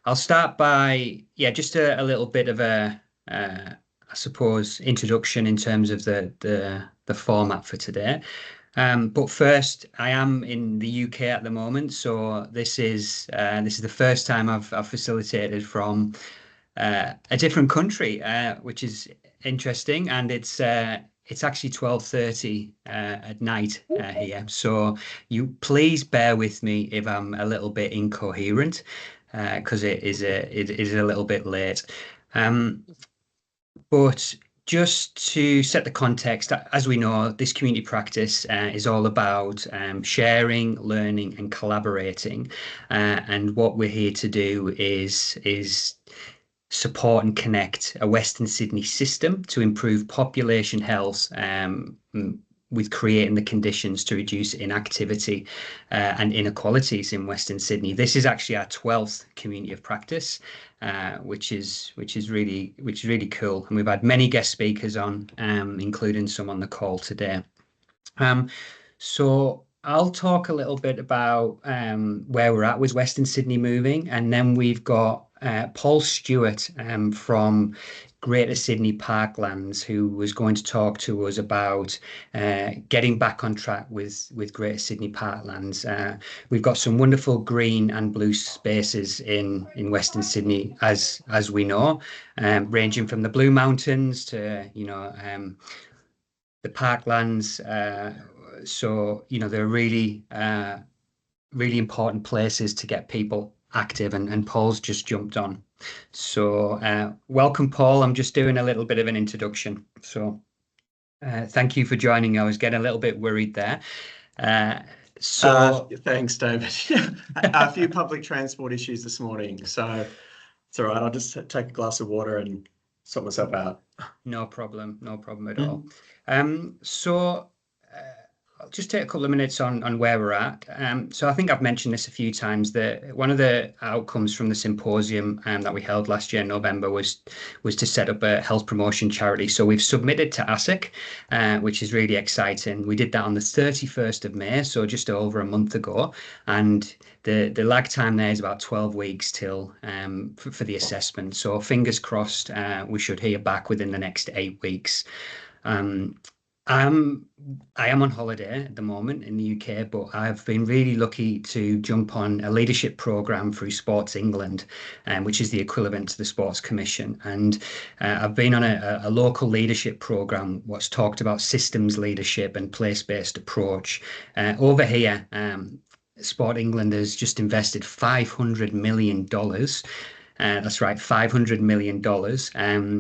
I'll start by, just a little bit of I suppose, introduction in terms of the format for today. But first, I am in the UK at the moment, so this is the first time I've facilitated from a different country, which is interesting, and it's actually 12:30 at night here. So you please bear with me if I'm a little bit incoherent, because it is a little bit late. Um, but just to set the context, as we know, this community practice is all about sharing, learning, and collaborating. And what we're here to do is support and connect a Western Sydney system to improve population health, with creating the conditions to reduce inactivity and inequalities in Western Sydney. This is actually our 12th community of practice, which is really cool. And we've had many guest speakers on, including some on the call today. So I'll talk a little bit about where we're at with Western Sydney Moving, and then we've got Paul Stuart from Greater Sydney Parklands, who was going to talk to us about getting back on track with Greater Sydney Parklands. We've got some wonderful green and blue spaces in Western Sydney, as we know, ranging from the Blue Mountains to the Parklands. So they're really really important places to get people active, and Paul's just jumped on. So welcome, Paul. I'm just doing a little bit of an introduction. So thank you for joining. I was getting a little bit worried there. Thanks, David. A few public transport issues this morning, so it's all right. I'll just take a glass of water and sort myself out. No problem at all. So I'll just take a couple of minutes on where we're at. So I think I've mentioned this a few times, that one of the outcomes from the symposium that we held last year in November was to set up a health promotion charity. So we've submitted to ASIC, which is really exciting. We did that on the 31st of May, so just over a month ago. And the lag time there is about 12 weeks till for the assessment. So fingers crossed, we should hear back within the next 8 weeks. I am on holiday at the moment in the UK, but I've been really lucky to jump on a leadership program through Sports England, which is the equivalent to the Sports Commission. And I've been on a local leadership program what's talked about systems leadership and place-based approach. Over here, Sport England has just invested $500 million. That's right, $500 million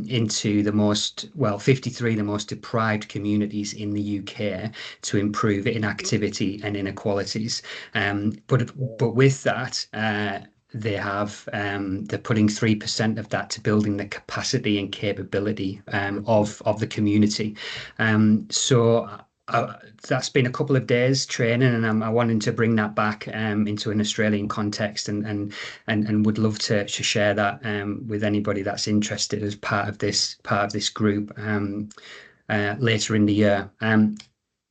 into the 53 the most deprived communities in the UK to improve inactivity and inequalities. But with that, they're putting 3% of that to building the capacity and capability of the community. So that's been a couple of days training, and I wanted to bring that back into an Australian context, and would love to share that with anybody that's interested as part of this group later in the year.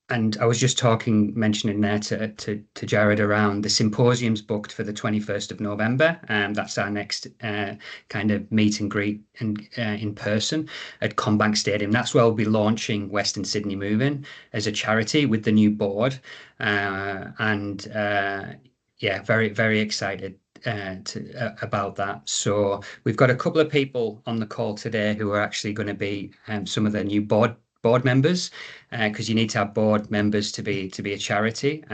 And I was just mentioning there to Jared around the symposiums booked for the 21st of November. That's our next kind of meet and greet in person at Combank Stadium. That's where we'll be launching Western Sydney Moving as a charity with the new board. Very, very excited about that. So we've got a couple of people on the call today who are actually going to be some of the new board members, because you need to have board members to be a charity,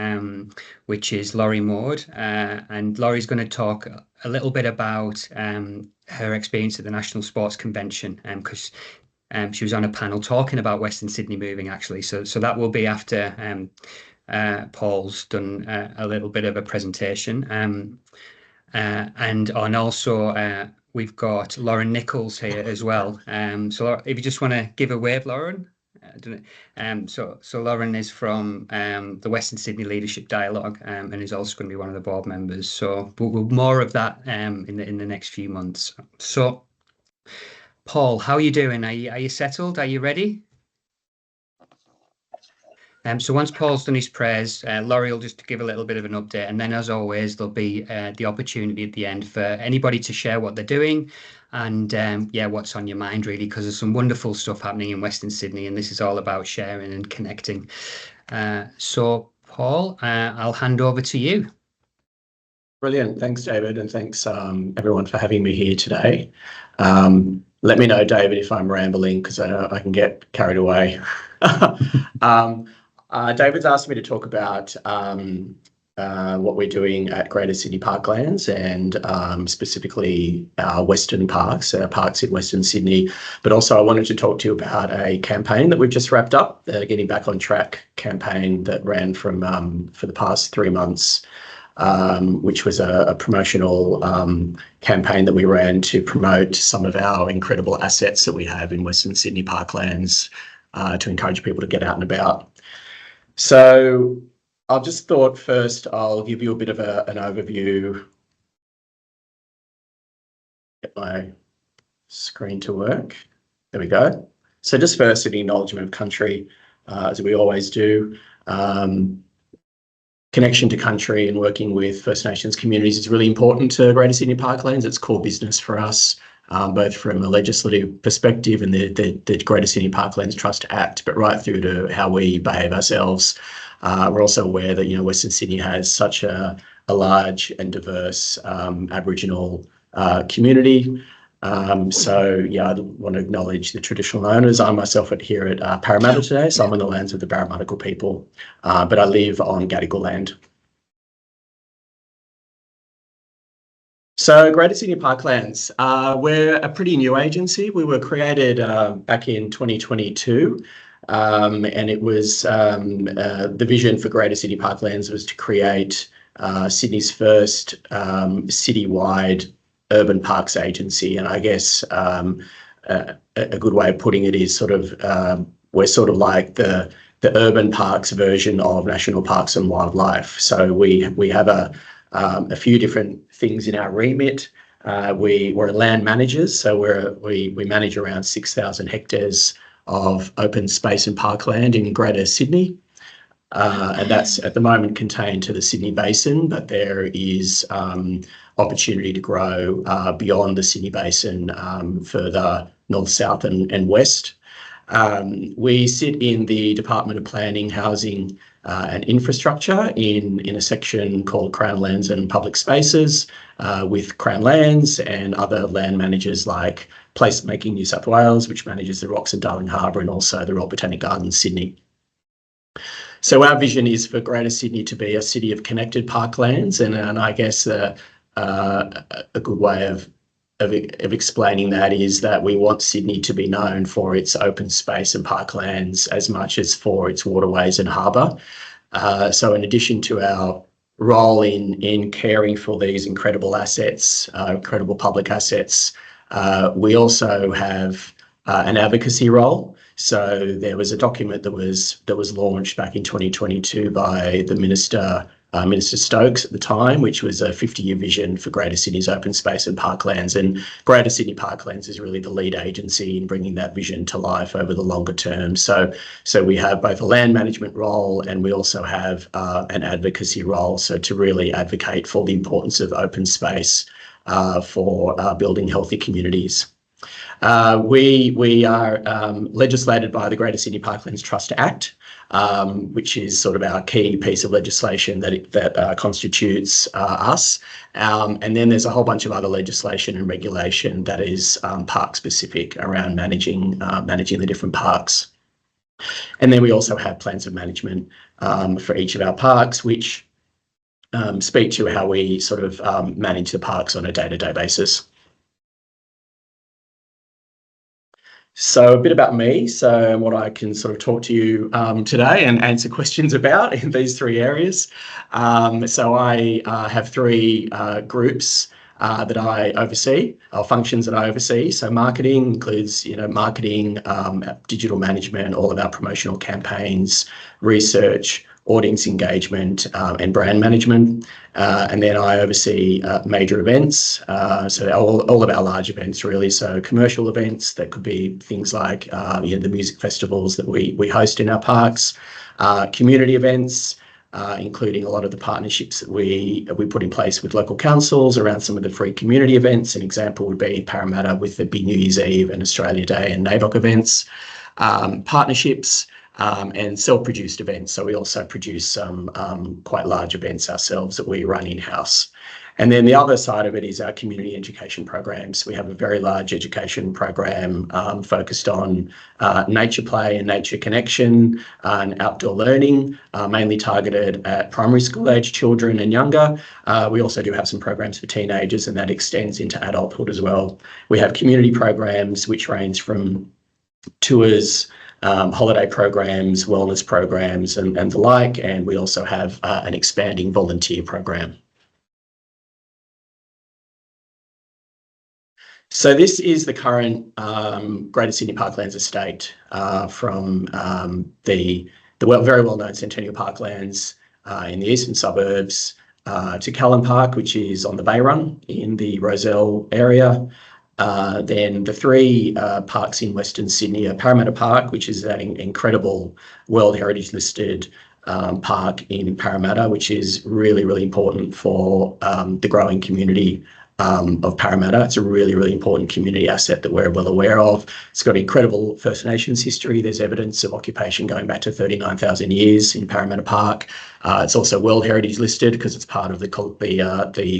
which is Laurie Maud, and Laurie's going to talk a little bit about her experience at the National Sports Convention, because she was on a panel talking about Western Sydney Moving, actually. So that will be after Paul's done a little bit of a presentation, and also we've got Lauren Nichols here as well. So if you just want to give a wave, Lauren. So Lauren is from the Western Sydney Leadership Dialogue, and is also going to be one of the board members. So we'll more of that in the next few months. So Paul, how are you doing? Are you settled? Are you ready? So once Paul's done his prayers, Laurie will just give a little bit of an update, and then, as always, there'll be the opportunity at the end for anybody to share what they're doing and yeah, what's on your mind, really, because there's some wonderful stuff happening in Western Sydney, and this is all about sharing and connecting. So, Paul, I'll hand over to you. Brilliant. Thanks, David, and thanks everyone for having me here today. Let me know, David, if I'm rambling, because I can get carried away. David's asked me to talk about what we're doing at Greater Sydney Parklands and specifically our Western parks, parks in Western Sydney. But also I wanted to talk to you about a campaign that we've just wrapped up, the Getting Back on Track campaign that ran for the past 3 months. Which was a promotional campaign that we ran to promote some of our incredible assets that we have in Western Sydney Parklands to encourage people to get out and about. So I just thought first I'll give you a bit of an overview. Get my screen to work. There we go. So just first, an acknowledgement of country, as we always do. Connection to country and working with First Nations communities is really important to Greater Sydney Parklands. It's core business for us, both from a legislative perspective and the Greater Sydney Parklands Trust Act, but right through to how we behave ourselves. We're also aware that Western Sydney has such a large and diverse Aboriginal community. So yeah, I want to acknowledge the traditional owners. I myself are here at Parramatta today, so I'm on the lands of the Parramatta people, but I live on Gadigal land. So Greater Sydney Parklands, we're a pretty new agency. We were created back in 2022, and it was the vision for Greater Sydney Parklands was to create Sydney's first citywide urban parks agency. And I guess a good way of putting it is we're sort of like the urban parks version of National Parks and Wildlife. So we have a few different things in our remit. We're land managers, so we manage around 6,000 hectares of open space and parkland in Greater Sydney. And that's at the moment contained to the Sydney Basin, but there is opportunity to grow beyond the Sydney Basin, further north, south and west. We sit in the Department of Planning, Housing and Infrastructure in a section called Crown Lands and Public Spaces with Crown Lands and other land managers like Placemaking New South Wales, which manages the Rocks and Darling Harbour, and also the Royal Botanic Gardens Sydney. So our vision is for Greater Sydney to be a city of connected parklands, and I guess a good way of explaining that is that we want Sydney to be known for its open space and parklands as much as for its waterways and harbour. So in addition to our role in caring for these incredible assets, incredible public assets, we also have an advocacy role. So there was a document that was launched back in 2022 by the Minister Stokes at the time, which was a 50-year vision for Greater Sydney's open space and parklands. And Greater Sydney Parklands is really the lead agency in bringing that vision to life over the longer term. So we have both a land management role and we also have an advocacy role. So to really advocate for the importance of open space for building healthy communities. We are legislated by the Greater Sydney Parklands Trust Act, which is sort of our key piece of legislation that constitutes us. And then there's a whole bunch of other legislation and regulation that is park specific around managing the different parks. And then we also have plans of management for each of our parks, which speak to how we sort of manage the parks on a day-to-day basis. So a bit about me, so what I can sort of talk to you today and answer questions about in these three areas. So I have three groups that I oversee, or functions that I oversee. So marketing includes, marketing, digital management, all of our promotional campaigns, research, audience engagement, and brand management. And then I oversee major events, so all of our large events really, so commercial events that could be things like the music festivals that we host in our parks, community events, including a lot of the partnerships that we put in place with local councils around some of the free community events. An example would be Parramatta with the Big New Year's Eve and Australia Day and NAIDOC events, partnerships, and self-produced events. So we also produce some quite large events ourselves that we run in-house. And then the other side of it is our community education programs. We have a very large education program focused on nature play and nature connection and outdoor learning, mainly targeted at primary school age children and younger. We also do have some programs for teenagers, and that extends into adulthood as well. We have community programs which range from tours, holiday programs, wellness programs, and the like. And we also have an expanding volunteer program. So this is the current Greater Sydney Parklands estate from the very well-known Centennial Parklands in the eastern suburbs to Callan Park, which is on the Bay Run in the Rozelle area. Then the three parks in Western Sydney are Parramatta Park, which is that incredible World Heritage listed park in Parramatta, which is really, really important for the growing community of Parramatta. It's a really, really important community asset that we're well aware of. It's got incredible First Nations history. There's evidence of occupation going back to 39,000 years in Parramatta Park. It's also World Heritage listed because it's part of the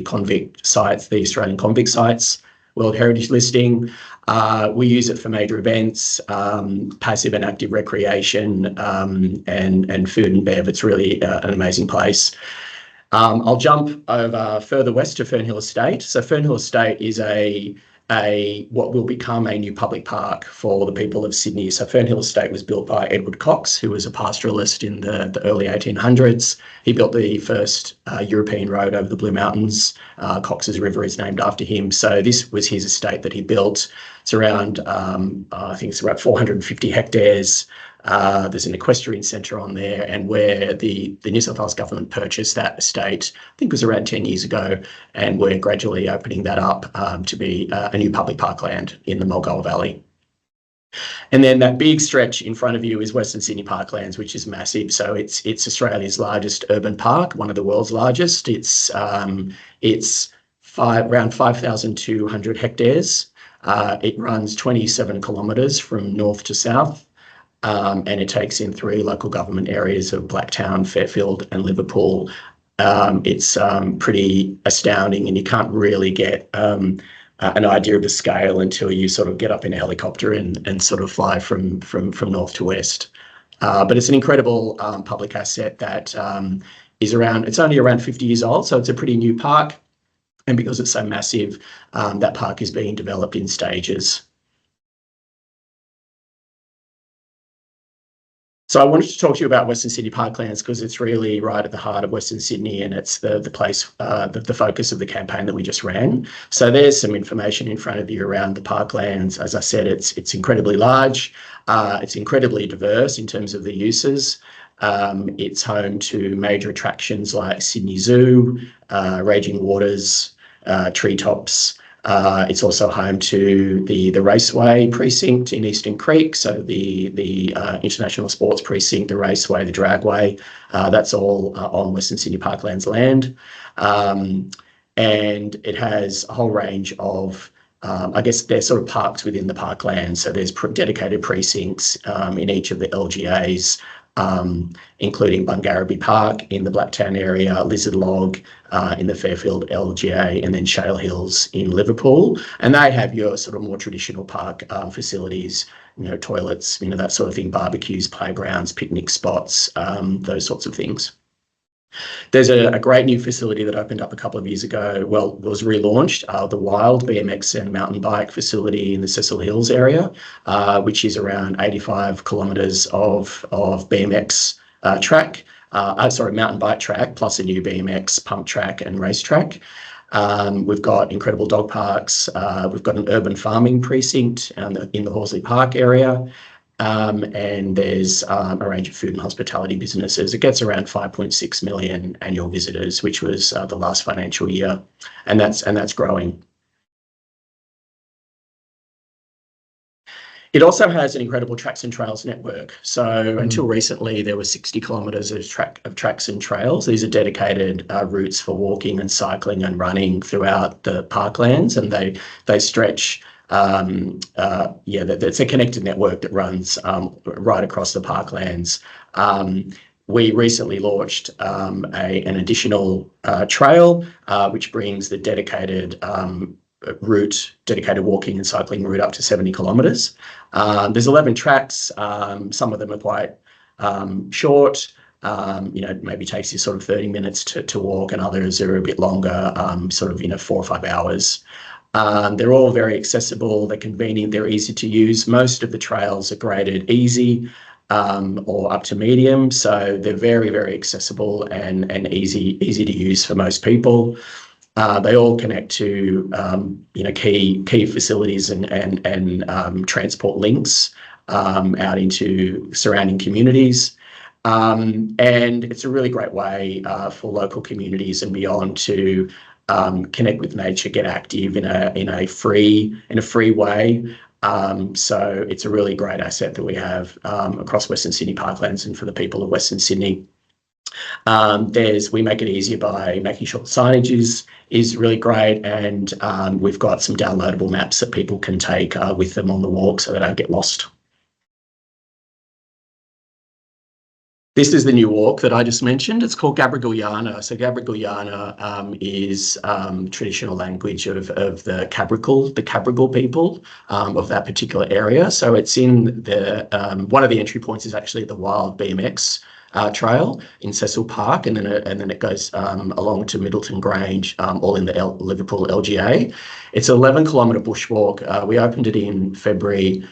convict sites, the Australian convict sites World Heritage listing. We use it for major events, passive and active recreation, and food and bev. It's really an amazing place. I'll jump over further west to Fernhill Estate. So Fernhill Estate is what will become a new public park for the people of Sydney. So Fernhill Estate was built by Edward Cox, who was a pastoralist in the early 1800s. He built the first European road over the Blue Mountains. Cox's River is named after him. So this was his estate that he built. It's around, I think it's about 450 hectares. There's an equestrian centre on there, and where the New South Wales government purchased that estate, I think it was around 10 years ago, and we're gradually opening that up to be a new public parkland in the Mulgoa Valley. And then that big stretch in front of you is Western Sydney Parklands, which is massive. So it's Australia's largest urban park, one of the world's largest. It's around 5,200 hectares. It runs 27 kilometres from north to south. And it takes in three local government areas of Blacktown, Fairfield and Liverpool. It's pretty astounding, and you can't really get an idea of the scale until you sort of get up in a helicopter and sort of fly from north to west. But it's an incredible public asset that it's only around 50 years old, so it's a pretty new park. And because it's so massive, that park is being developed in stages. So I wanted to talk to you about Western Sydney Parklands because it's really right at the heart of Western Sydney, and it's the place, the focus of the campaign that we just ran. So there's some information in front of you around the Parklands. As I said, it's incredibly large. It's incredibly diverse in terms of the uses. It's home to major attractions like Sydney Zoo, Raging Waters, Treetops. It's also home to the Raceway precinct in Eastern Creek, so the international sports precinct, the Raceway, the Dragway. That's all on Western Sydney Parklands land, and it has a whole range of, I guess they're sort of parks within the parkland. So there's dedicated precincts in each of the LGAs. Including Bungarraby Park in the Blacktown area, Lizard Log in the Fairfield LGA, and then Shale Hills in Liverpool. And they have your sort of more traditional park facilities, toilets, that sort of thing, barbecues, playgrounds, picnic spots, those sorts of things. There's a great new facility that opened up a couple of years ago. Well, it was relaunched, the Wild BMX and mountain bike facility in the Cecil Hills area, which is around 85 kilometres of BMX track, mountain bike track, plus a new BMX pump track and race track. We've got incredible dog parks. We've got an urban farming precinct in the Horsley Park area. And there's a range of food and hospitality businesses. It gets around 5.6 million annual visitors, which was the last financial year, and that's growing. It also has an incredible tracks and trails network. So until recently, there were 60 kilometres of tracks and trails. These are dedicated routes for walking and cycling and running throughout the parklands, and they stretch. It's a connected network that runs right across the parklands. We recently launched an additional trail, which brings the dedicated walking and cycling route up to 70 kilometres. There's 11 tracks. Some of them are quite short. Maybe takes you sort of 30 minutes to walk, and others are a bit longer, 4 or 5 hours. They're all very accessible. They're convenient. They're easy to use. Most of the trails are graded easy or up to medium, so they're very, very accessible and easy to use for most people. They all connect to key facilities and transport links out into surrounding communities. And it's a really great way for local communities and beyond to connect with nature, get active in a free way. So it's a really great asset that we have across Western Sydney Parklands and for the people of Western Sydney. We make it easier by making sure the signage is really great, and we've got some downloadable maps that people can take with them on the walk so they don't get lost. This is the new walk that I just mentioned. It's called Gabrigalyana. So Gabrigalyana is traditional language of the Cabrogal people of that particular area. So it's in the one of the entry points is actually the Wild BMX trail in Cecil Park, and then it goes along to Middleton Grange, all in the Liverpool LGA. It's an 11-kilometre bushwalk. We opened it in February,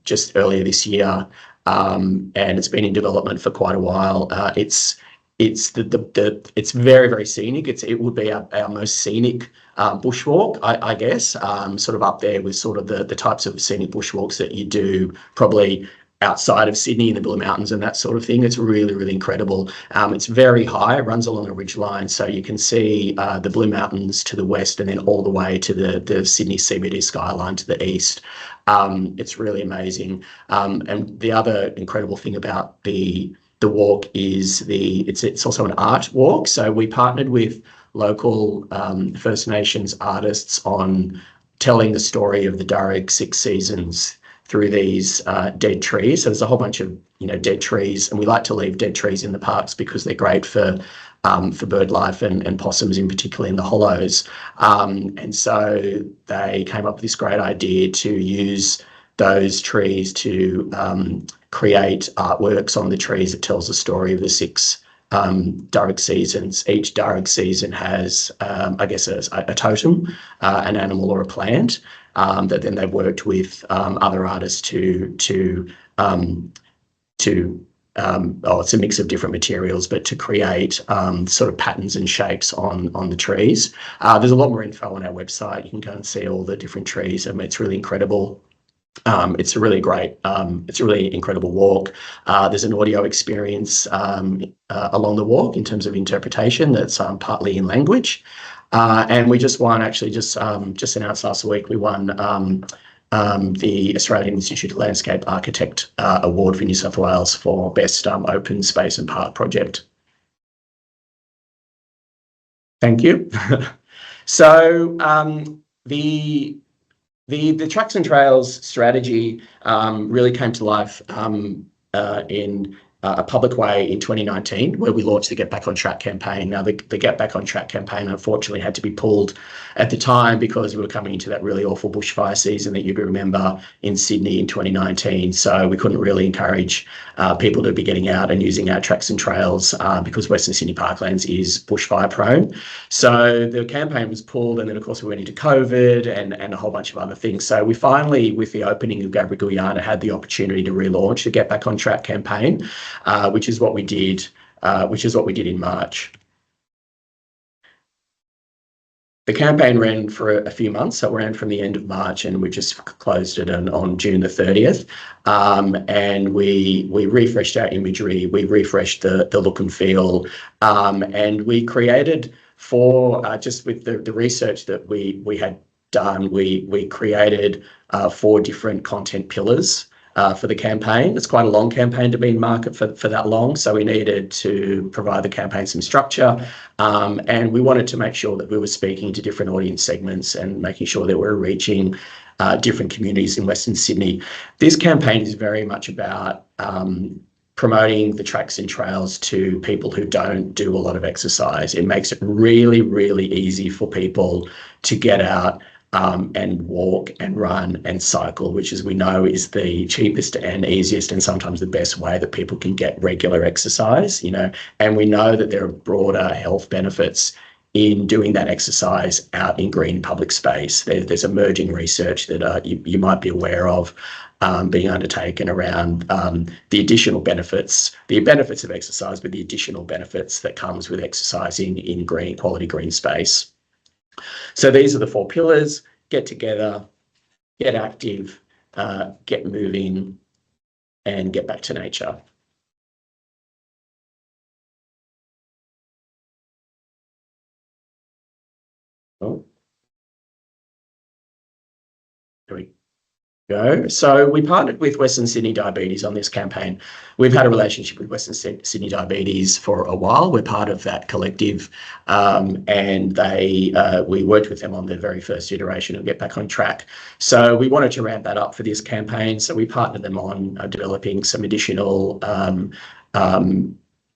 just earlier this year. And it's been in development for quite a while. It's very, very scenic. It would be our most scenic bushwalk, I guess, sort of up there with sort of the types of scenic bushwalks that you do probably outside of Sydney in the Blue Mountains and that sort of thing. It's really, really incredible. It's very high. It runs along a ridge line, so you can see the Blue Mountains to the west and then all the way to the Sydney CBD skyline to the east. It's really amazing. And the other incredible thing about the walk is it's also an art walk. So we partnered with local First Nations artists on telling the story of the Darug 6 seasons through these dead trees. So there's a whole bunch of dead trees, and we like to leave dead trees in the parks because they're great for bird life and possums in particular in the hollows. And so they came up with this great idea to use those trees to create artworks on the trees that tells the story of the 6 Darug seasons. Each Darug season has, I guess, a totem, an animal or a plant that then they've worked with other artists it's a mix of different materials, but to create sort of patterns and shapes on the trees. There's a lot more info on our website. You can go and see all the different trees, and it's really incredible. It's a really incredible walk. There's an audio experience along the walk in terms of interpretation that's partly in language. And we just announced last week, we won the Australian Institute of Landscape Architect Award for New South Wales for Best Open Space and Park Project. Thank you. So the Tracks and Trails strategy really came to life in a public way in 2019, where we launched the Get Back on Track campaign. Now, the Get Back on Track campaign unfortunately had to be pulled at the time because we were coming into that really awful bushfire season that you remember in Sydney in 2019. So we couldn't really encourage people to be getting out and using our tracks and trails because Western Sydney Parklands is bushfire prone. So the campaign was pulled, and then of course we went into COVID and a whole bunch of other things. So we finally, with the opening of Gabrigalyana, had the opportunity to relaunch the Get Back on Track campaign, which is what we did in March. The campaign ran for a few months, so it ran from the end of March, and we just closed it on June the 30th. And we refreshed our imagery, we refreshed the look and feel, and we created just with the research that we had done, we created 4 different content pillars for the campaign. It's quite a long campaign to be in market for that long, so we needed to provide the campaign some structure, and we wanted to make sure that we were speaking to different audience segments and making sure that we're reaching different communities in Western Sydney. This campaign is very much about promoting the tracks and trails to people who don't do a lot of exercise. It makes it really, really easy for people to get out and walk and run and cycle, which, as we know, is the cheapest and easiest and sometimes the best way that people can get regular exercise, you know. And we know that there are broader health benefits in doing that exercise out in green public space. There's emerging research that you might be aware of being undertaken around the additional benefits, the benefits of exercise, but the additional benefits that comes with exercising in green, quality green space. So these are the 4 pillars: get together, get active, get moving, and get back to nature. Oh, there we go. So we partnered with Western Sydney Diabetes on this campaign. We've had a relationship with Western Sydney Diabetes for a while. We're part of that collective, and we worked with them on the very first iteration of Get Back on Track. So we wanted to ramp that up for this campaign. So we partnered them on developing some additional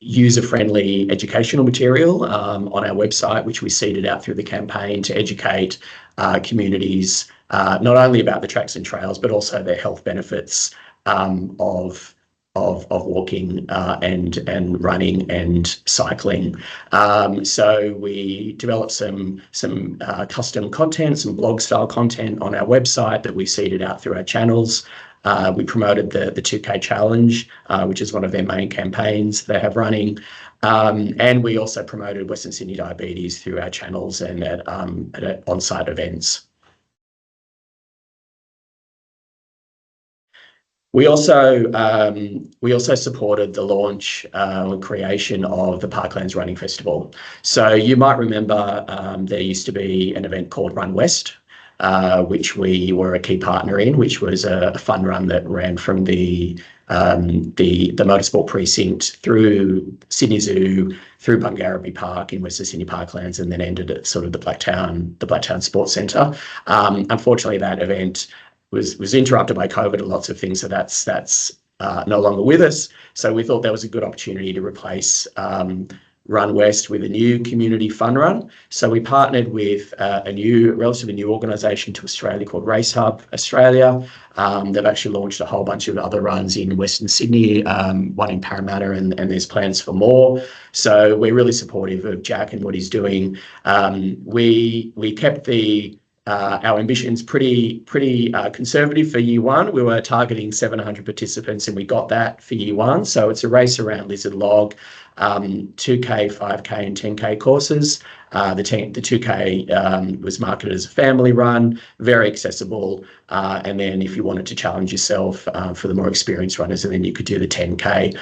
user-friendly educational material on our website, which we seeded out through the campaign to educate communities not only about the tracks and trails, but also their health benefits of walking and running and cycling. So we developed some custom content, some blog style content on our website that we seeded out through our channels. We promoted the 2K challenge, which is one of their main campaigns they have running. And we also promoted Western Sydney Diabetes through our channels and at on-site events. We also supported the launch and creation of the Parklands Running Festival. So you might remember there used to be an event called Run West, which we were a key partner in, which was a fun run that ran from the motorsport precinct through Sydney Zoo, through Bungarraby Park in Western Sydney Parklands, and then ended at sort of the Blacktown Sports Centre. Unfortunately, that event was interrupted by COVID and lots of things, so that's no longer with us. So we thought that was a good opportunity to replace Run West with a new community fun run. So we partnered with a relatively new organisation to Australia called Race Hub Australia. They've actually launched a whole bunch of other runs in Western Sydney, one in Parramatta, and there's plans for more. So we're really supportive of Jack and what he's doing. We kept our ambitions pretty conservative for year one. We were targeting 700 participants, and we got that for year one. So it's a race around Lizard Log, 2K, 5K, and 10K courses. The 2K was marketed as a family run, very accessible. And then if you wanted to challenge yourself for the more experienced runners, and then you could do the 10K.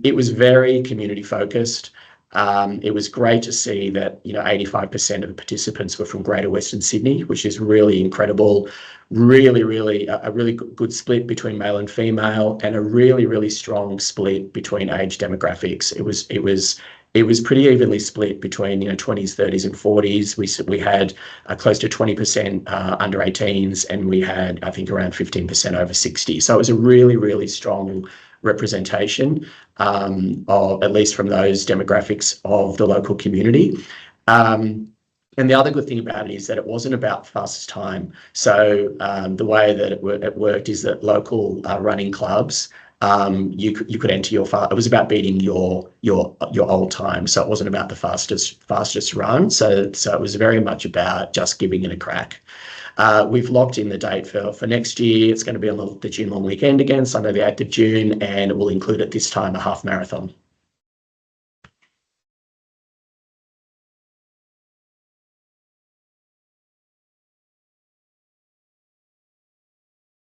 It was very community focused. It was great to see that 85% of the participants were from Greater Western Sydney, which is really incredible. Really a really good split between male and female, and a really strong split between age demographics. It was pretty evenly split between 20s, 30s, and 40s. We had close to 20% under 18s, and we had, I think, around 15% over 60. So it was a really strong representation of, at least from those demographics, of the local community. And the other good thing about it is that it wasn't about fastest time. So the way that it worked is that local running clubs, you could enter it was about beating your old time. So it wasn't about the fastest run. So it was very much about just giving it a crack. We've locked in the date for next year. It's going to be on the June long weekend again, Sunday the 8th of June, and it will include at this time a half marathon.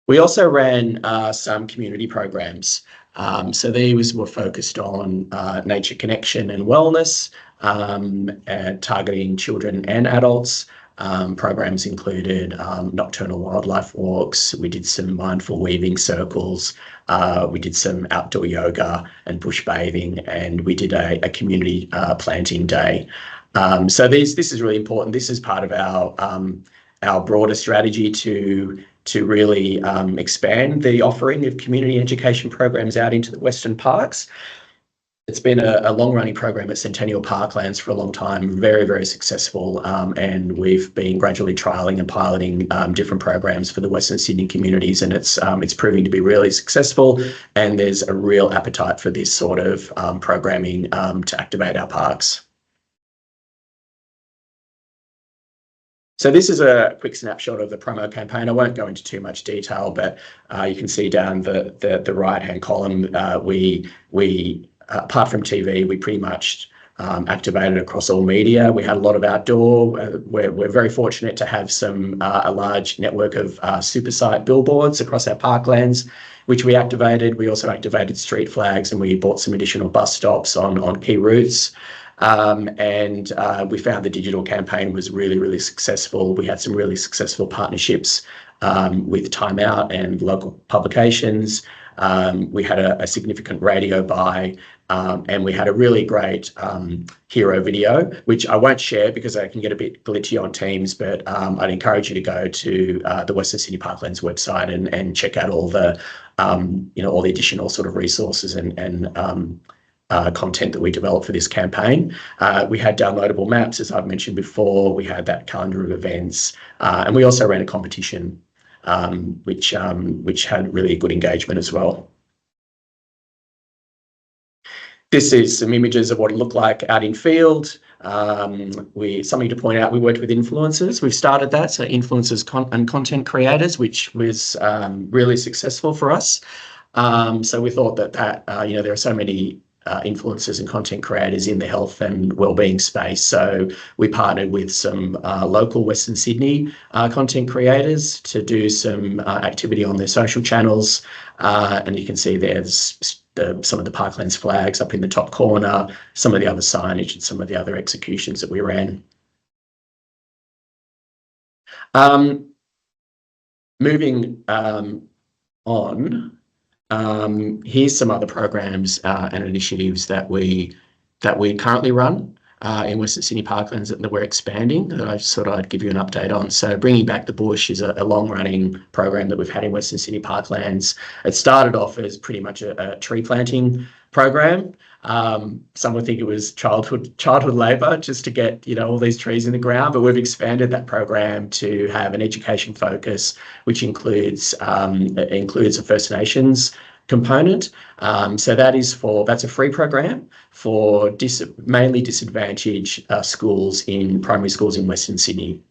We also ran some community programs. So these were focused on nature connection and wellness, and targeting children and adults. Programs included nocturnal wildlife walks. We did some mindful weaving circles. We did some outdoor yoga and bush bathing, and we did a community planting day. So this is really important. This is part of our broader strategy to really expand the offering of community education programs out into the Western Parks. It's been a long-running program at Centennial Parklands for a long time, very, very successful, and we've been gradually trialling and piloting different programs for the Western Sydney communities, and it's proving to be really successful, and there's a real appetite for this sort of programming to activate our parks. So this is a quick snapshot of the promo campaign. I won't go into too much detail, but you can see down the right-hand column, we apart from TV, we pretty much activated across all media. We had a lot of outdoor. We're very fortunate to have a large network of super site billboards across our parklands, which we activated. We also activated street flags, and we bought some additional bus stops on key routes. And we found the digital campaign was really, really successful. We had some really successful partnerships with Time Out and local publications. We had a significant radio buy, and we had a really great hero video, which I won't share because I can get a bit glitchy on Teams, but I'd encourage you to go to the Western Sydney Parklands website and check out all the all the additional sort of resources and content that we developed for this campaign. We had downloadable maps, as I've mentioned before. We had that calendar of events, and we also ran a competition, which had really good engagement as well. This is some images of what it looked like out in field. Something to point out, we worked with influencers. We've started that, so influencers and content creators, which was really successful for us. So we thought that there are so many influencers and content creators in the health and wellbeing space. So we partnered with some local Western Sydney content creators to do some activity on their social channels. And you can see there's some of the Parklands flags up in the top corner, some of the other signage and some of the other executions that we ran. Moving on. Here's some other programs and initiatives that we currently run in Western Sydney Parklands that we're expanding, that I just thought I'd give you an update on. So Bringing Back the Bush is a long-running program that we've had in Western Sydney Parklands. It started off as pretty much a tree planting program. Some would think it was childhood labour just to get all these trees in the ground, but we've expanded that program to have an education focus, which includes a First Nations component. So that's a free program for mainly disadvantaged schools in primary schools in Western Sydney.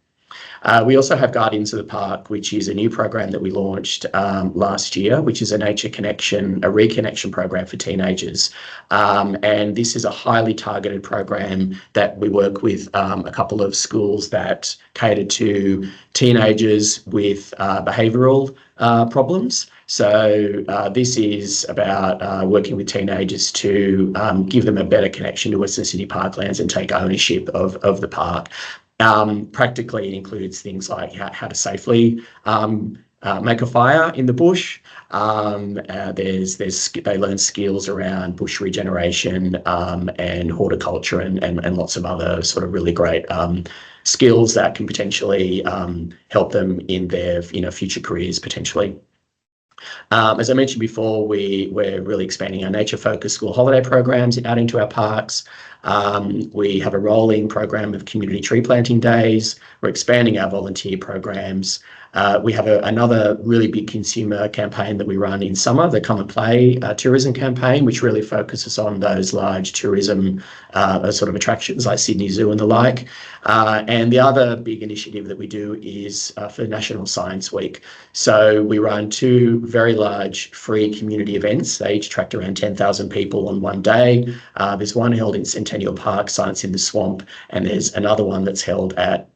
We also have Guardians of the Park, which is a new program that we launched last year, which is a nature connection, a reconnection program for teenagers. And this is a highly targeted program that we work with a couple of schools that cater to teenagers with behavioural problems. So this is about working with teenagers to give them a better connection to Western Sydney Parklands and take ownership of the park. Practically, it includes things like how to safely make a fire in the bush. They learn skills around bush regeneration and horticulture and lots of other sort of really great skills that can potentially help them in their future careers potentially. As I mentioned before, we're really expanding our nature-focused school holiday programs out into our parks. We have a rolling program of community tree planting days. We're expanding our volunteer programs. We have another really big consumer campaign that we run in summer, the Come and Play tourism campaign, which really focuses on those large tourism sort of attractions like Sydney Zoo and the like. And the other big initiative that we do is for National Science Week. So we run two very large free community events. They each attract around 10,000 people on one day. There's one held in Centennial Park, Science in the Swamp, and there's another one that's held at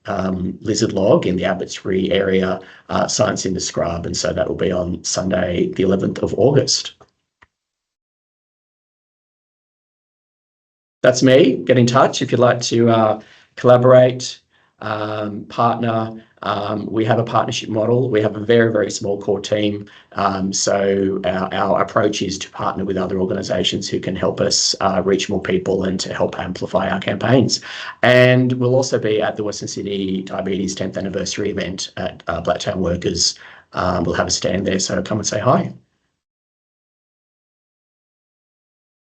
Lizard Log in the Abbotsbury area, Science in the Scrub, and so that will be on Sunday, the 11th of August. That's me. Get in touch if you'd like to collaborate partner. We have a partnership model. We have a very, very small core team. So our approach is to partner with other organisations who can help us reach more people and to help amplify our campaigns. And we'll also be at the Western Sydney Diabetes 10th anniversary event at Blacktown Workers. We'll have a stand there, so come and say hi.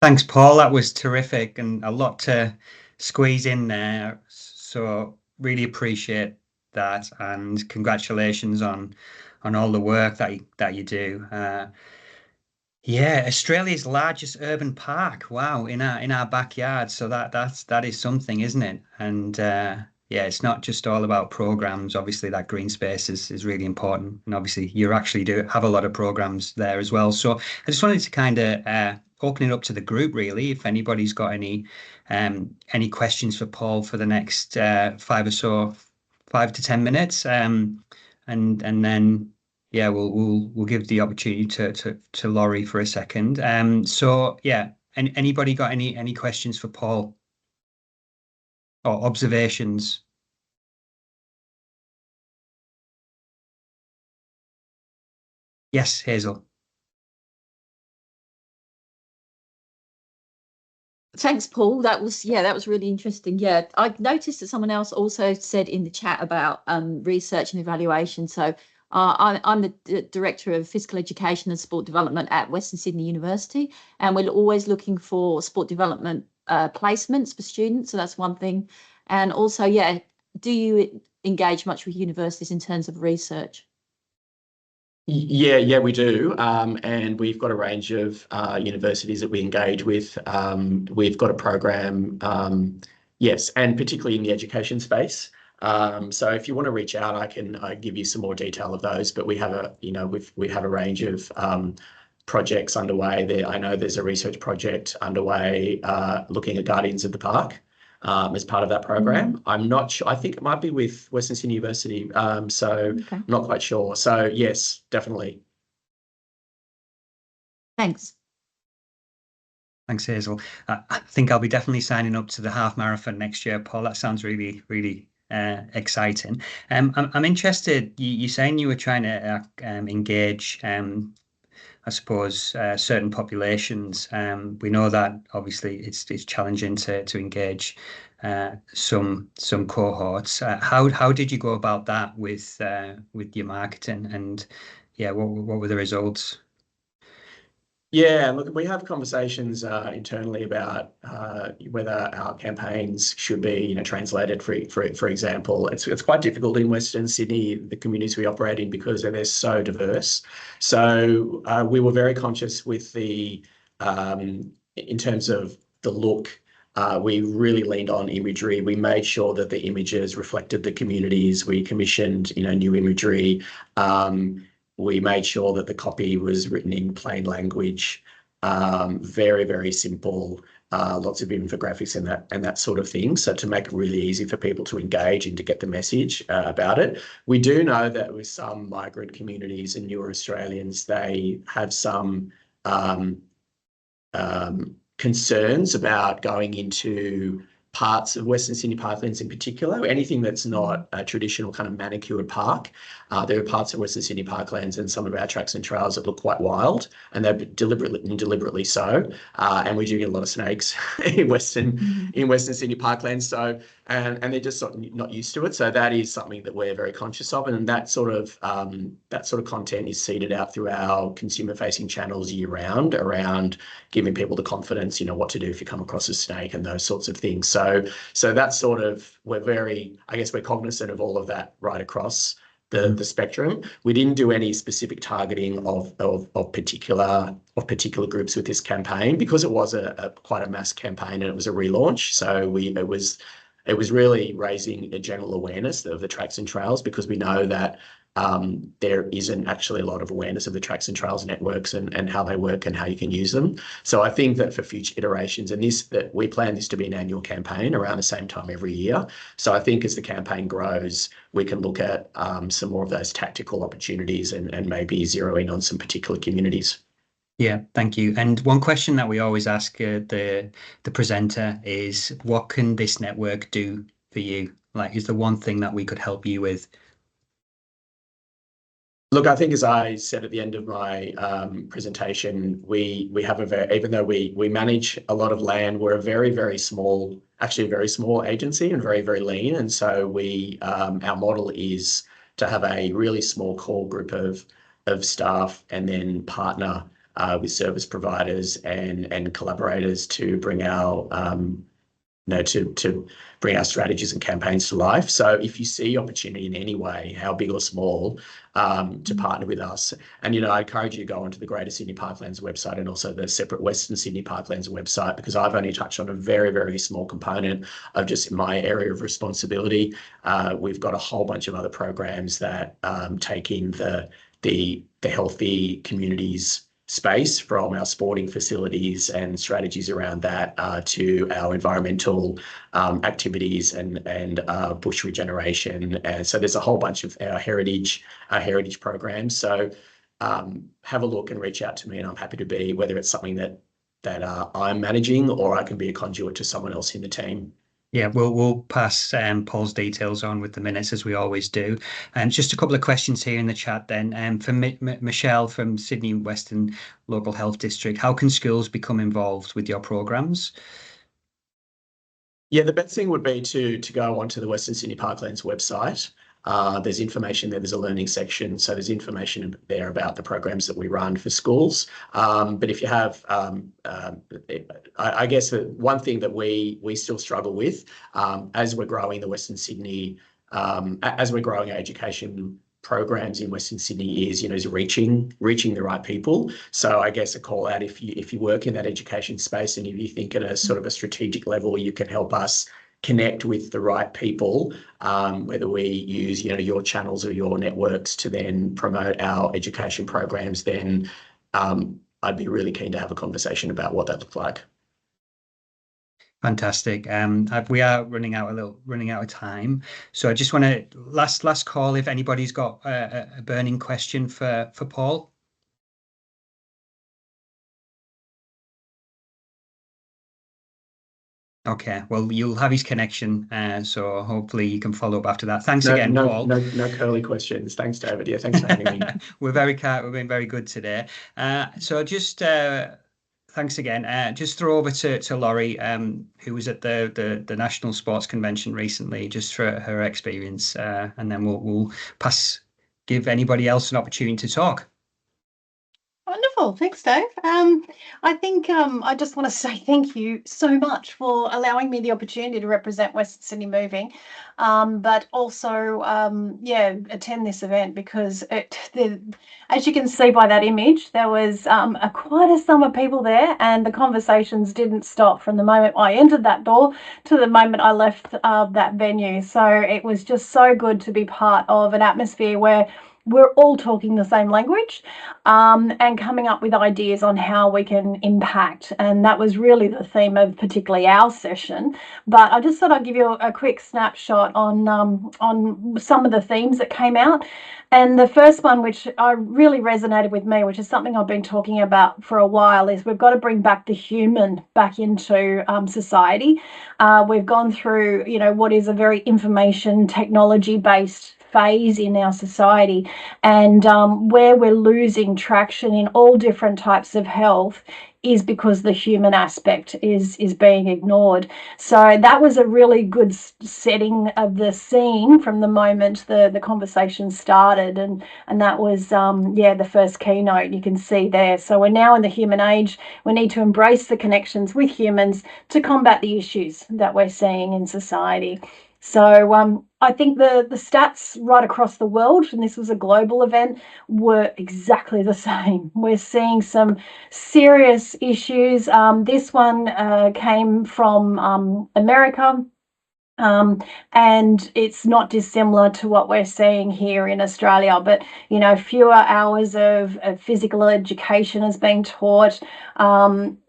Thanks, Paul. That was terrific and a lot to squeeze in there. So really appreciate that, and congratulations on all the work that you do. Yeah, Australia's largest urban park. Wow, in our backyard. So that is something, isn't it? And yeah, it's not just all about programs. Obviously, that green space is really important, and obviously, you actually do have a lot of programs there as well. So I just wanted to kind of open it up to the group, really. If anybody's got any questions for Paul for the next 5 to 10 minutes, and then. Yeah, we'll give the opportunity to Laurie for a second. So yeah, anybody got any questions for Paul or observations? Yes, Hazel. Thanks, Paul. That was really interesting. Yeah, I noticed that someone else also said in the chat about research and evaluation. So I'm the Director of Physical Education and Sport Development at Western Sydney University, and we're always looking for sport development placements for students. So that's one thing. And also, yeah, do you engage much with universities in terms of research? Yeah, we do. And we've got a range of universities that we engage with. We've got a program, yes, and particularly in the education space. So if you want to reach out, I can give you some more detail of those. But we have we have a range of projects underway there. I know there's a research project underway looking at Guardians of the Park. As part of that program. I'm not sure. I think it might be with Western Sydney University. So Okay. not quite sure. So yes, definitely. Thanks. Thanks, Hazel. I think I'll be definitely signing up to the half marathon next year, Paul. That sounds really, really exciting. I'm interested. You're saying you were trying to engage I suppose certain populations. We know that obviously it's challenging to engage some cohorts. How did you go about that with your marketing, and yeah, what were the results? Yeah, look, we have conversations internally about whether our campaigns should be, translated. For example, it's quite difficult in Western Sydney, the communities we operate in, because they're so diverse. So we were very conscious with in terms of the look. We really leaned on imagery. We made sure that the images reflected the communities. We commissioned, new imagery. We made sure that the copy was written in plain language, very, very simple, lots of infographics and that sort of thing. So to make it really easy for people to engage and to get the message about it. We do know that with some migrant communities and newer Australians, they have some concerns about going into parts of Western Sydney Parklands in particular, anything that's not a traditional kind of manicured park. There are parts of Western Sydney Parklands and some of our tracks and trails that look quite wild, and they're deliberately so. And we do get a lot of snakes in Western Sydney Parklands. So and they're just sort of not used to it. So that is something that we're very conscious of, and that sort of content is seeded out through our consumer-facing channels year-round around giving people the confidence, what to do if you come across a snake and those sorts of things. So that's sort of, we're cognizant of all of that right across the spectrum. We didn't do any specific targeting of particular groups with this campaign, because it was quite a mass campaign and it was a relaunch. So it was really raising a general awareness of the tracks and trails, because we know that there isn't actually a lot of awareness of the tracks and trails networks and how they work and how you can use them. So I think that for future iterations, and that we plan this to be an annual campaign around the same time every year. So I think as the campaign grows, we can look at some more of those tactical opportunities and maybe zero in on some particular communities. Yeah, thank you. And one question that we always ask the presenter is, what can this network do for you? Like, is there one thing that we could help you with? Look, I think as I said at the end of my presentation, we have even though we manage a lot of land, we're a very, very small, actually a very small agency and very, very lean. And so our model is to have a really small core group of staff and then partner with service providers and collaborators to bring our to bring our strategies and campaigns to life. So if you see opportunity in any way, how big or small, to partner with us. And, I encourage you to go onto the Greater Sydney Parklands website and also the separate Western Sydney Parklands website, because I've only touched on a very, very small component of just my area of responsibility. We've got a whole bunch of other programs that take in the healthy communities space, from our sporting facilities and strategies around that to our environmental activities and bush regeneration. And so there's a whole bunch of our heritage programs. So have a look and reach out to me, and I'm happy to be, whether it's something that I'm managing or I can be a conduit to someone else in the team. Yeah, we'll pass Paul's details on with the minutes, as we always do. And just a couple of questions here in the chat then. For Michelle from Sydney Western Local Health District, how can schools become involved with your programs? Yeah, the best thing would be to go onto the Western Sydney Parklands website. There's information there. There's a learning section. So there's information there about the programs that we run for schools. But if you have, I guess the one thing that we still struggle with as we're growing the Western Sydney, as we're growing our education programs in Western Sydney is reaching the right people. So I guess a call out, if you work in that education space, and if you think at a sort of a strategic level, you can help us connect with the right people, whether we use your channels or your networks to then promote our education programs, then I'd be really keen to have a conversation about what that looks like. Fantastic. We are running out of time, so I just want to last call if anybody's got a burning question for Paul. Okay, well, you'll have his connection, so hopefully you can follow up after that. Thanks again, Paul. No curly questions. Thanks, David. Yeah, thanks for having me. We've been very good today. So just thanks again. Just throw over to Laurie, who was at the National Sports Convention recently, just for her experience, and then we'll give anybody else an opportunity to talk. Wonderful. Thanks, Dave. I think I just want to say thank you so much for allowing me the opportunity to represent Western Sydney Moving, but also, attend this event, because as you can see by that image, there was quite a sum of people there, and the conversations didn't stop from the moment I entered that door to the moment I left that venue. So it was just so good to be part of an atmosphere where we're all talking the same language, and coming up with ideas on how we can impact. And that was really the theme of particularly our session. But I just thought I'd give you a quick snapshot on some of the themes that came out. And the first one, which really resonated with me, which is something I've been talking about for a while, is we've got to bring back the human back into society. We've gone through, what is a very information technology-based phase in our society, and where we're losing traction in all different types of health is because the human aspect is being ignored. So that was a really good setting of the scene from the moment the conversation started, and that was the first keynote you can see there. So we're now in the human age. We need to embrace the connections with humans to combat the issues that we're seeing in society. So I think the stats right across the world, and this was a global event, were exactly the same. We're seeing some serious issues. This one came from America. And it's not dissimilar to what we're seeing here in Australia, but fewer hours of physical education is being taught.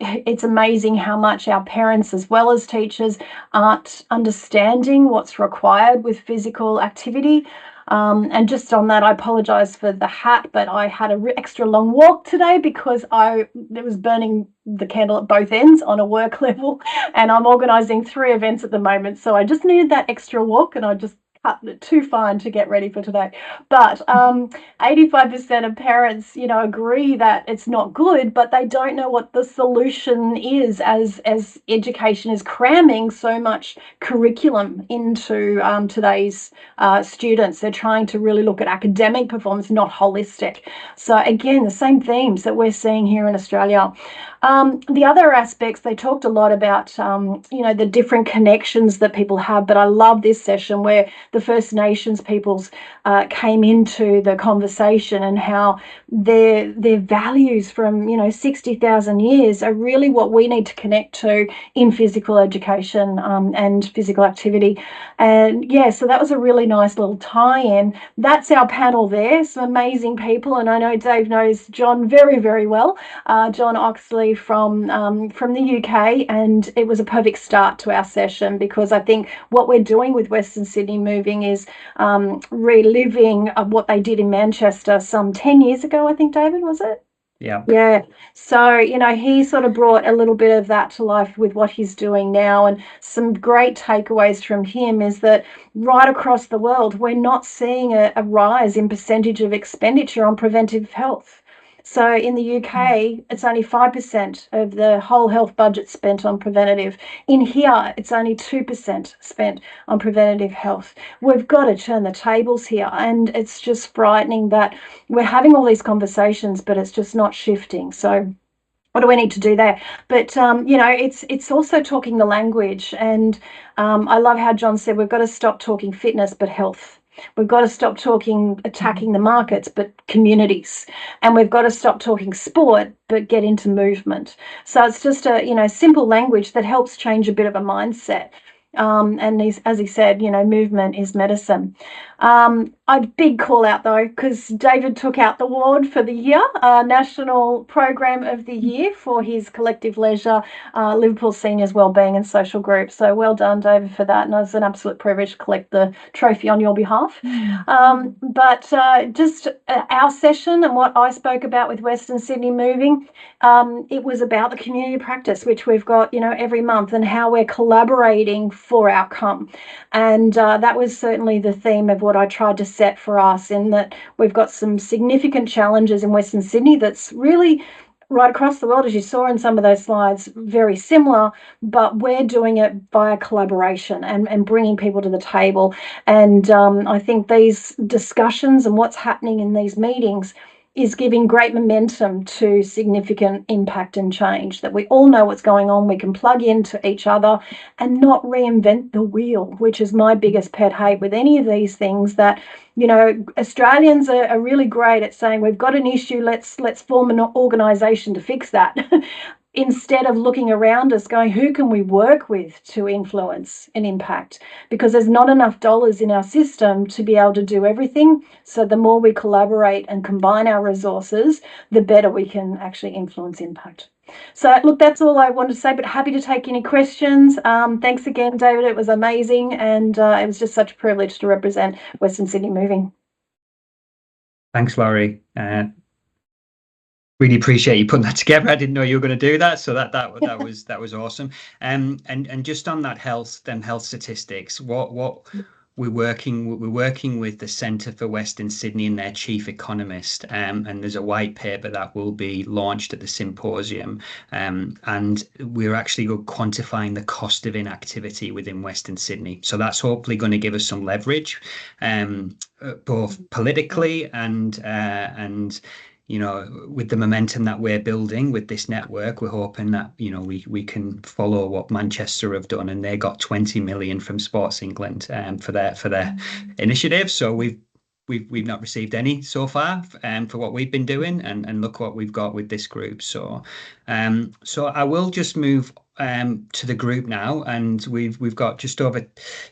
It's amazing how much our parents as well as teachers aren't understanding what's required with physical activity. And just on that, I apologise for the hat, but I had an extra long walk today because it was burning the candle at both ends on a work level, and I'm organising 3 events at the moment, so I just needed that extra walk, and I just cut it too fine to get ready for today. But 85% of parents, agree that it's not good, but they don't know what the solution is as education is cramming so much curriculum into today's students. They're trying to really look at academic performance, not holistic. So again, the same themes that we're seeing here in Australia. The other aspects, they talked a lot about, the different connections that people have, but I love this session where the First Nations peoples came into the conversation, and how their values from 60,000 years are really what we need to connect to in physical education and physical activity. And yeah, so that was a really nice little tie-in. That's our panel there, some amazing people, and I know Dave knows John very, very well, John Oxley from the UK, and it was a perfect start to our session, because I think what we're doing with Western Sydney Moving is reliving what they did in Manchester some 10 years ago, I think, David, was it? Yeah. So, he sort of brought a little bit of that to life with what he's doing now. And some great takeaways from him is that right across the world, we're not seeing a rise in percentage of expenditure on preventive health. So in the UK, it's only 5% of the whole health budget spent on preventative. In here, it's only 2% spent on preventative health. We've got to turn the tables here, and it's just frightening that we're having all these conversations, but it's just not shifting. So what do we need to do there? But it's also talking the language, and I love how John said we've got to stop talking fitness but health. We've got to stop attacking the markets, but communities. And we've got to stop talking sport, but get into movement. So it's just a, simple language that helps change a bit of a mindset. And as he said, movement is medicine. A big call out though, because David took out the award for the year, National Program of the Year for his Collective Leisure, Liverpool Seniors Wellbeing and Social Group. So well done, David, for that. And it's an absolute privilege to collect the trophy on your behalf. But just our session and what I spoke about with Western Sydney Moving, it was about the community practice, which we've got, every month, and how we're collaborating for outcome. And that was certainly the theme of what I tried to set for us, in that we've got some significant challenges in Western Sydney that's really right across the world, as you saw in some of those slides, very similar, but we're doing it via collaboration and bringing people to the table. And I think these discussions and what's happening in these meetings is giving great momentum to significant impact and change, that we all know what's going on, we can plug into each other and not reinvent the wheel, which is my biggest pet hate with any of these things. That Australians are really great at saying we've got an issue, let's form an organisation to fix that. Instead of looking around us going, who can we work with to influence and impact? Because there's not enough dollars in our system to be able to do everything. So the more we collaborate and combine our resources, the better we can actually influence impact. So look, that's all I wanted to say, but happy to take any questions. Thanks again, David. It was amazing. And it was just such a privilege to represent Western Sydney Moving. Thanks, Laurie. Really appreciate you putting that together. I didn't know you were going to do that, so that was awesome. And just on that health statistics, what we're working with the Centre for Western Sydney and their chief economist, and there's a white paper that will be launched at the symposium, and we're actually quantifying the cost of inactivity within Western Sydney. So that's hopefully going to give us some leverage, both politically and with the momentum that we're building with this network. We're hoping that we can follow what Manchester have done, and they got 20 million from Sports England for their initiative. So we've not received any so far for what we've been doing, and look what we've got with this group. So I will just move to the group now, and we've got just over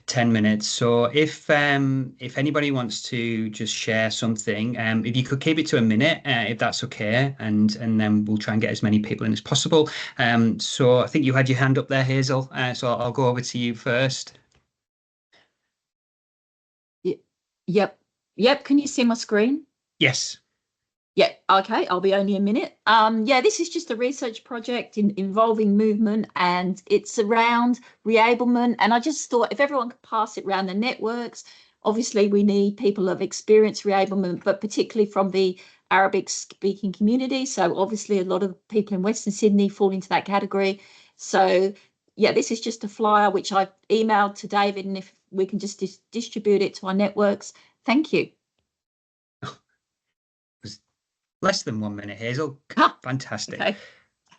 10 minutes. So if anybody wants to just share something, if you could keep it to a minute, if that's okay, and then we'll try and get as many people in as possible. So I think you had your hand up there, Hazel. So I'll go over to you first. Yep. Yep, can you see my screen? Yes. Yeah, okay, I'll be only a minute. Yeah, this is just a research project involving movement, and it's around reablement. And I just thought if everyone could pass it around the networks, obviously we need people of experienced reablement, but particularly from the Arabic speaking community. So obviously a lot of people in Western Sydney fall into that category. So yeah, this is just a flyer which I've emailed to David, and if we can just distribute it to our networks. Thank you. Less than 1 minute, Hazel. Ah, Fantastic.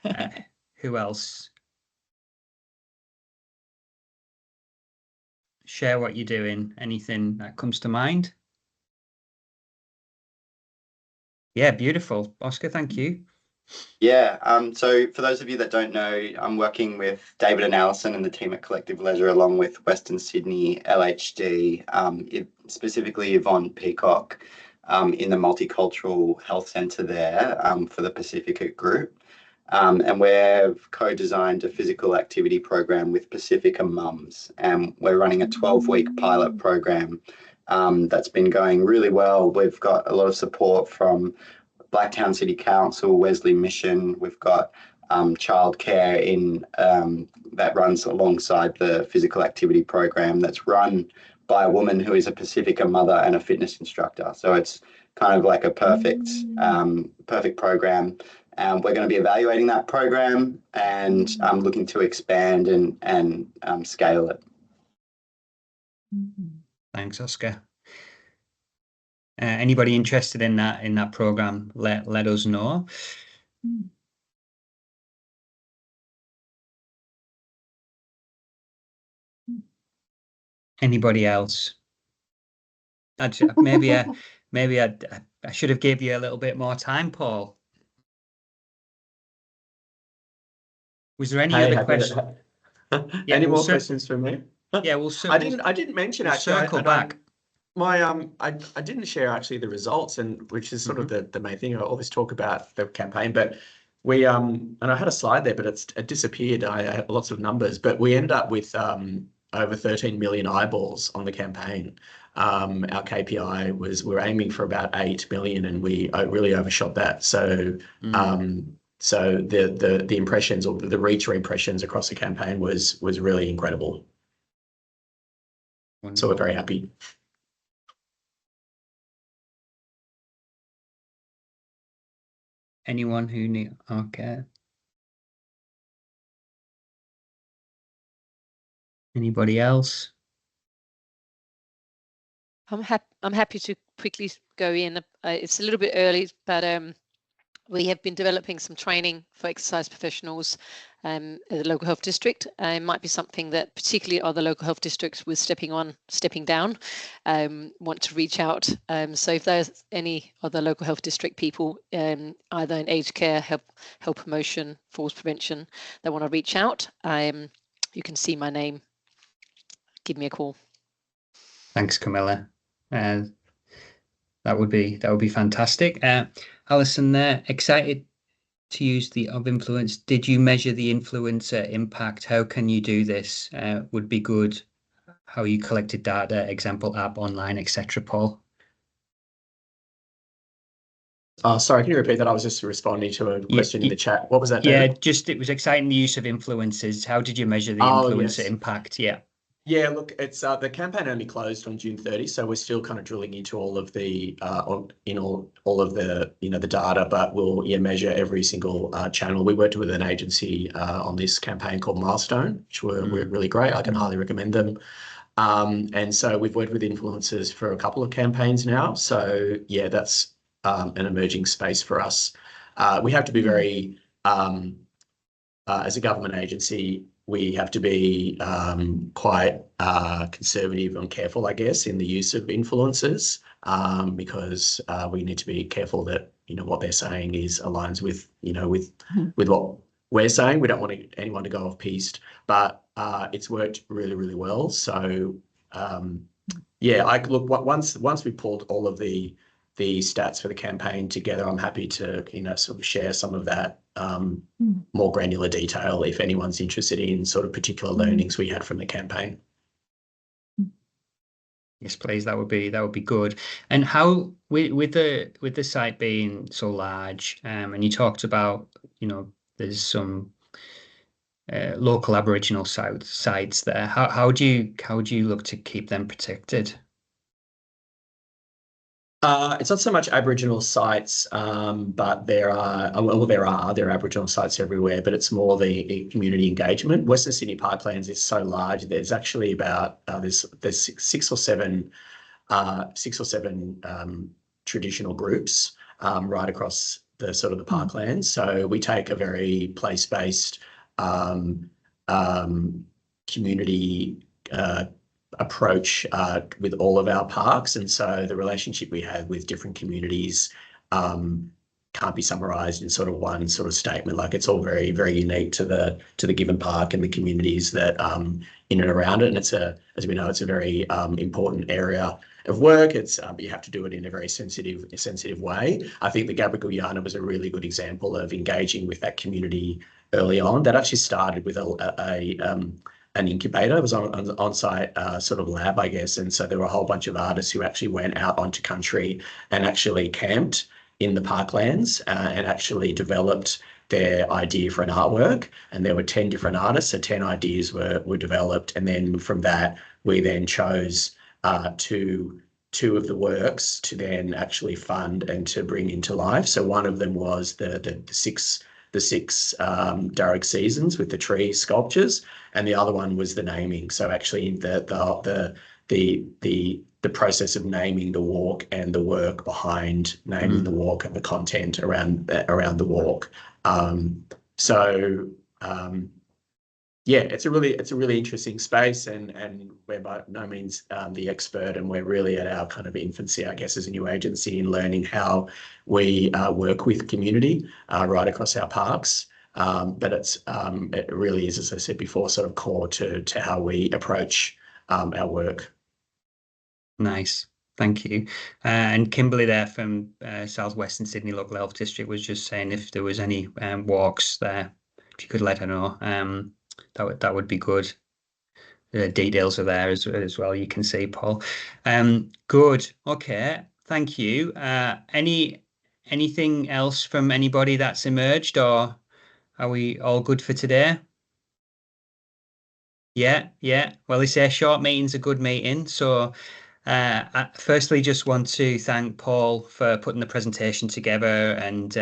okay. Who else? Share what you're doing. Anything that comes to mind? Yeah, beautiful. Oscar, thank you. Yeah, so for those of you that don't know, I'm working with David and Alison and the team at Collective Leisure, along with Western Sydney LHD, specifically Yvonne Peacock, in the Multicultural Health Centre there for the Pacifica group. And we've co-designed a physical activity program with Pacifica Mums, and we're running a 12-week pilot program that's been going really well. We've got a lot of support from Blacktown City Council, Wesley Mission. We've got childcare in that runs alongside the physical activity program that's run by a woman who is a Pacifica mother and a fitness instructor. So it's kind of like a perfect program. We're going to be evaluating that program and looking to expand and scale it. Thanks, Oscar. Anybody interested in that program, let us know. Anybody else? Maybe I should have gave you a little bit more time, Paul. Was there any other questions? Any more questions from me? Yeah, I didn't mention actually. Circle back. I didn't share actually the results, and which is sort of the main thing. I always talk about the campaign, but we and I had a slide there, but it disappeared. I had lots of numbers, but we end up with over 13 million eyeballs on the campaign. Our KPI was we're aiming for about 8 million, and we really overshot that. So so the impressions or the reach or impressions across the campaign was really incredible. Wonderful. So we're very happy. Anyone who need okay. Anybody else? I'm happy to quickly go in. It's a little bit early, but we have been developing some training for exercise professionals at the local health district. It might be something that particularly other local health districts with stepping down want to reach out. So if there's any other local health district people, either in aged care, health promotion, falls prevention, that want to reach out, you can see my name. Give me a call. Thanks, Camilla. That would be fantastic. Alison, there, excited to use the of influence. Did you measure the influencer impact? How can you do this? Would be good. How you collected data, example app, online, etc. Paul. Sorry, can you repeat that? I was just responding to a question in the chat. What was that, David? Yeah, just it was exciting, the use of influencers. How did you measure the influencer impact? Yeah. Yeah, look, it's the campaign only closed on June 30, so we're still kind of drilling into all of the all of the the data, but we'll measure every single channel. We worked with an agency on this campaign called Milestone, which were really great. I can highly recommend them. And so we've worked with influencers for a couple of campaigns now. So yeah, that's an emerging space for us. We have to be very as a government agency, we have to be quite conservative and careful, I guess, in the use of influencers because we need to be careful that what they're saying aligns with with what we're saying. We don't want anyone to go off piste, but it's worked really, really well. So yeah, look, once we pulled all of the stats for the campaign together, I'm happy to sort of share some of that more granular detail if anyone's interested in sort of particular learnings we had from the campaign. Yes, please. That would be good. And how with the site being so large, and you talked about, there's some local Aboriginal sites there. How do you look to keep them protected? It's not so much Aboriginal sites, but there are Aboriginal sites everywhere, but it's more the community engagement. Western Sydney Parklands is so large. There's actually about there's six or seven traditional groups right across the sort of the parklands. So we take a very place-based community approach with all of our parks, and so the relationship we have with different communities can't be summarized in sort of one sort of statement. Like, it's all very, very unique to the given park and the communities that in and around it. And it's as we know, it's a very important area of work. It's you have to do it in a very sensitive way. I think the Gabba was a really good example of engaging with that community early on. That actually started with an incubator. It was an on-site sort of lab, I guess. And so there were a whole bunch of artists who actually went out onto country and actually camped in the parklands and actually developed their idea for an artwork. And there were 10 different artists, so 10 ideas were developed. And then from that, we then chose two of the works to then actually fund and to bring into life. So one of them was the six Darug seasons with the tree sculptures, and the other one was the naming. So actually the process of naming the walk and the work behind naming the walk and the content around the walk. Yeah, it's a really interesting space, and we're by no means the expert, and we're really at our kind of infancy, I guess, as a new agency in learning how we work with community right across our parks. But it really is, as I said before, sort of core to how we approach our work. Nice. Thank you. And Kimberly there from South Western Sydney Local Health District was just saying if there was any walks there, if you could let her know. That would be good. The details are there as well. You can see, Paul. Good. Okay. Thank you. Anything else from anybody that's emerged, or are we all good for today? Yeah. Well, they say a short meeting's a good meeting. So I firstly just want to thank Paul for putting the presentation together and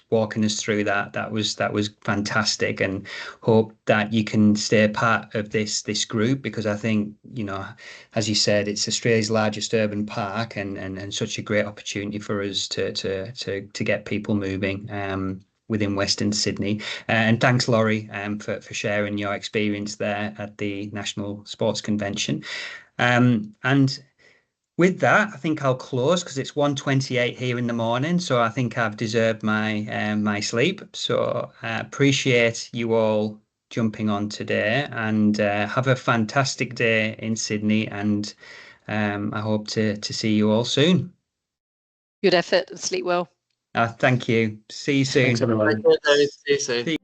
walking us through that. That was fantastic, and hope that you can stay part of this group, because I think, as you said, it's Australia's largest urban park and such a great opportunity for us to get people moving within Western Sydney. And thanks, Laurie, for sharing your experience there at the National Sports Convention. And with that, I think I'll close because it's 1:28 here in the morning. So I think I've deserved my sleep. So I appreciate you all jumping on today, and have a fantastic day in Sydney. And I hope to see you all soon. Good effort and sleep well. Thank you. See you soon. Thanks, everyone. See you soon.